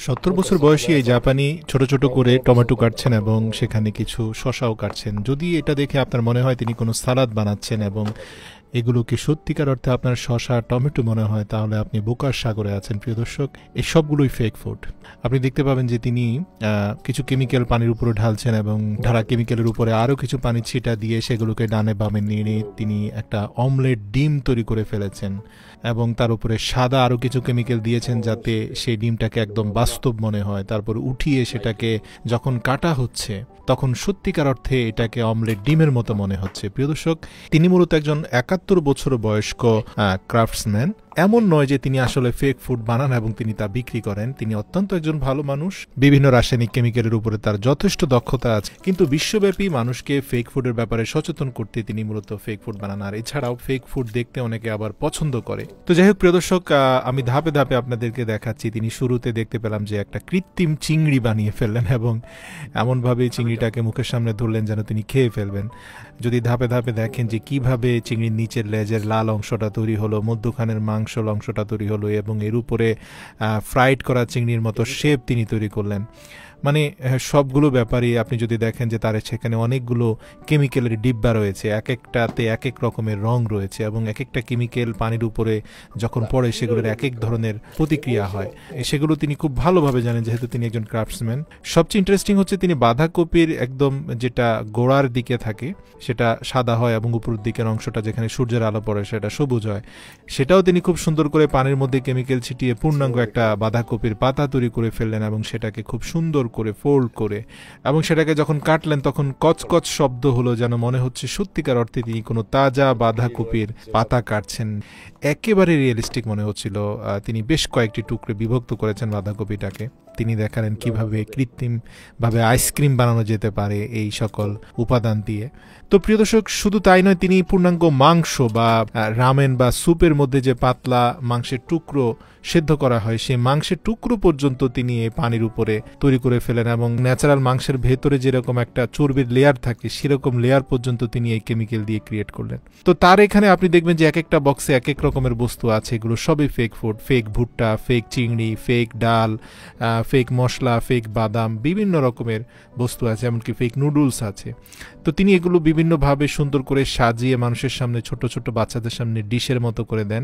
70 বছর বয়সী এই জাপানি ছোট ছোট করে টমেটো কাটছেন এবং সেখানে কিছু শসাও কাটছেন। যদি এটা দেখে আপনার মনে হয় তিনি কোনো সালাদ বানাচ্ছেন এবং এগুলো কি সত্যিকার অর্থে আপনার শসা টমেটো মনে হয়, তাহলে আপনি বোকার সাগরে আছেন প্রিয় দর্শক। এই সবগুলোই ফেক ফুড। আপনি দেখতে পাবেন যে তিনি কিছু কেমিক্যাল পানির উপরে ঢালছেন এবং ঢালা কেমিক্যালের উপরে আরও কিছু পানি ছিটা দিয়ে সেগুলোকে ডানে বামে নিয়ে তিনি একটা অমলেট ডিম তৈরি করে ফেলেছেন এবং তার উপরে সাদা আরও কিছু কেমিক্যাল দিয়েছেন যাতে সেই ডিমটাকে একদম বাস্তব মনে হয়। তারপর উঠিয়ে সেটাকে যখন কাটা হচ্ছে তখন সত্যিকার অর্থে এটাকে অমলেট ডিমের মতো মনে হচ্ছে। প্রিয় দর্শক, তিনি মূলত একজন 71 বছর বয়স্ক ক্রাফটসম্যান। এমন নয় যে তিনি আসলে ফেক ফুড বানান এবং তিনি তা বিক্রি করেন। তিনি অত্যন্ত একজন ভালো মানুষ। বিভিন্ন রাসায়নিক কেমিক্যালের উপরে তার যথেষ্ট দক্ষতা আছে, কিন্তু বিশ্বব্যাপী মানুষকে ফেক ফুডের ব্যাপারে সচেতন করতে তিনি মূলত ফেক ফুড বানান। আর এছাড়াও ফেক ফুড দেখতে অনেকে আবার পছন্দ করে। তো যাই হোক প্রিয় দর্শক, আমি ধাপে ধাপে আপনাদেরকে দেখাচ্ছি। তিনি শুরুতে দেখতে পেলাম যে একটা কৃত্রিম চিংড়ি বানিয়ে ফেললেন এবং এমনভাবে চিংড়িটাকে মুখের সামনে ধরলেন যেন তিনি খেয়ে ফেলবেন। যদি ধাপে ধাপে দেখেন যে কিভাবে চিংড়ির নিচের লেজের লাল অংশটা তৈরি হলো, মধ্যখানের মাংস অংশটা তৈরি হলো এবং এর উপরে ফ্রাইড করা চিংড়ির মতো শেপ তিনি তৈরি করলেন। মানে সবগুলো ব্যাপারই আপনি যদি দেখেন যে তার সেখানে অনেকগুলো কেমিক্যালের ডিব্বা রয়েছে, এক একটাতে এক এক রকমের রং রয়েছে এবং এক একটা কেমিক্যাল পানির উপরে যখন পড়ে সেগুলোর এক এক ধরনের প্রতিক্রিয়া হয়। সেগুলো তিনি খুব ভালোভাবে জানেন যেহেতু তিনি একজন ক্রাফটসম্যান। সবচেয়ে ইন্টারেস্টিং হচ্ছে তিনি বাঁধাকপির একদম যেটা গোড়ার দিকে থাকে সেটা সাদা হয় এবং উপরের দিকের অংশটা যেখানে সূর্যের আলো পড়ে সেটা সবুজ হয়। সেটাও তিনি খুব সুন্দর করে পানির মধ্যে কেমিক্যাল ছিটিয়ে পূর্ণাঙ্গ একটা বাঁধাকপির পাতা তৈরি করে ফেললেন এবং সেটাকে খুব সুন্দর করে ফোল্ড করে এবং সেটাকে যখন কাটলেন তখন কচকচ শব্দ হলো, যেন মনে হচ্ছে সত্যিকার অর্থে তিনি কোনো তাজা বাঁধাকপির পাতা কাটছেন। একেবারে রিয়েলিস্টিক মনে হচ্ছিল। তিনি বেশ কয়েকটি টুকরে বিভক্ত করেছেন বাঁধাকপিটাকে। তিনি দেখালেন কিভাবে কৃত্রিমভাবে আইসক্রিম বানানো যেতে পারে এই সকল উপাদান দিয়ে। তো প্রিয় দর্শক, শুধু তাই নয়, তিনি পূর্ণাঙ্গ মাংস বা রামেন বা স্যুপের মধ্যে যে পাতলা মাংসের টুকরো সেদ্ধ করা হয় সেই মাংসের টুকরো পর্যন্ত তিনি এই পানির উপরে তৈরি করে ফেলেন এবং ন্যাচারাল মাংসের ভেতরে যেরকম একটা চর্বির লেয়ার থাকে সেরকম লেয়ার পর্যন্ত তিনি এই কেমিক্যাল দিয়ে ক্রিয়েট করলেন। তো তার এখানে আপনি দেখবেন যে এক একটা বক্সে এক এক রকমের বস্তু আছে। এগুলো সবই ফেক ফুড। ফেক ভুট্টা, ফেক চিংড়ি, ফেক ডাল, ফেক মশলা, ফেক বাদাম, বিভিন্ন রকমের বস্তু আছে, এমনকি ফেক নুডলস আছে। তো তিনি এগুলো বিভিন্নভাবে সুন্দর করে সাজিয়ে মানুষের সামনে, ছোট ছোট বাচ্চাদের সামনে ডিশের মতো করে দেন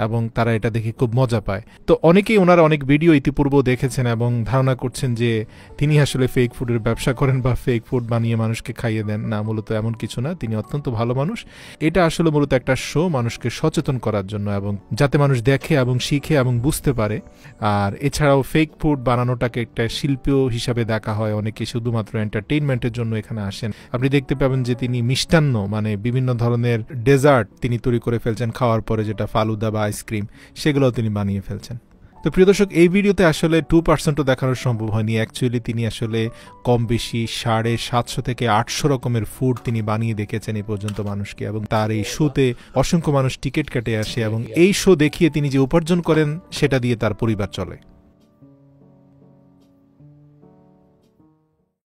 এবং তারা এটা দেখে খুব মজা পায়। তো অনেকেই ওনার অনেক ভিডিও ইতিপূর্বেও দেখেছেন এবং ধারণা করছেন যে তিনি আসলে ফেক ফুডের ব্যবসা করেন বা ফেক ফুড বানিয়ে মানুষকে খাইয়ে দেন। না, মূলত এমন কিছু না। তিনি অত্যন্ত ভালো মানুষ। এটা আসলে মূলত একটা শো মানুষকে সচেতন করার জন্য এবং যাতে মানুষ দেখে এবং শিখে এবং বুঝতে পারে। আর এছাড়াও ফেক ফুড বানানোটাকে একটা শিল্প হিসাবে দেখা হয়। অনেকে শুধুমাত্র এন্টারটেইনমেন্টের জন্য এখানে আসেন। আপনি দেখতে পাবেন যে তিনি মিষ্টান্ন মানে বিভিন্ন ধরনের ডেজার্ট তিনি তৈরি করে ফেলছেন খাওয়ার পরে, যেটা ফালুদা বা আইসক্রিম, সেগুলোও তিনি বানিয়ে ফেলছেন। তো প্রিয় দর্শক, এই ভিডিওতে আসলে 2% দেখানো সম্ভব হয়নি। অ্যাকচুয়ালি তিনি আসলে কম বেশি 750 থেকে 800 রকমের ফুড তিনি বানিয়ে দেখেছেন এই পর্যন্ত মানুষকে এবং তার এই শোতে অসংখ্য মানুষ টিকিট কেটে আসে এবং এই শো দেখিয়ে তিনি যে উপার্জন করেন সেটা দিয়ে তার পরিবার চলে।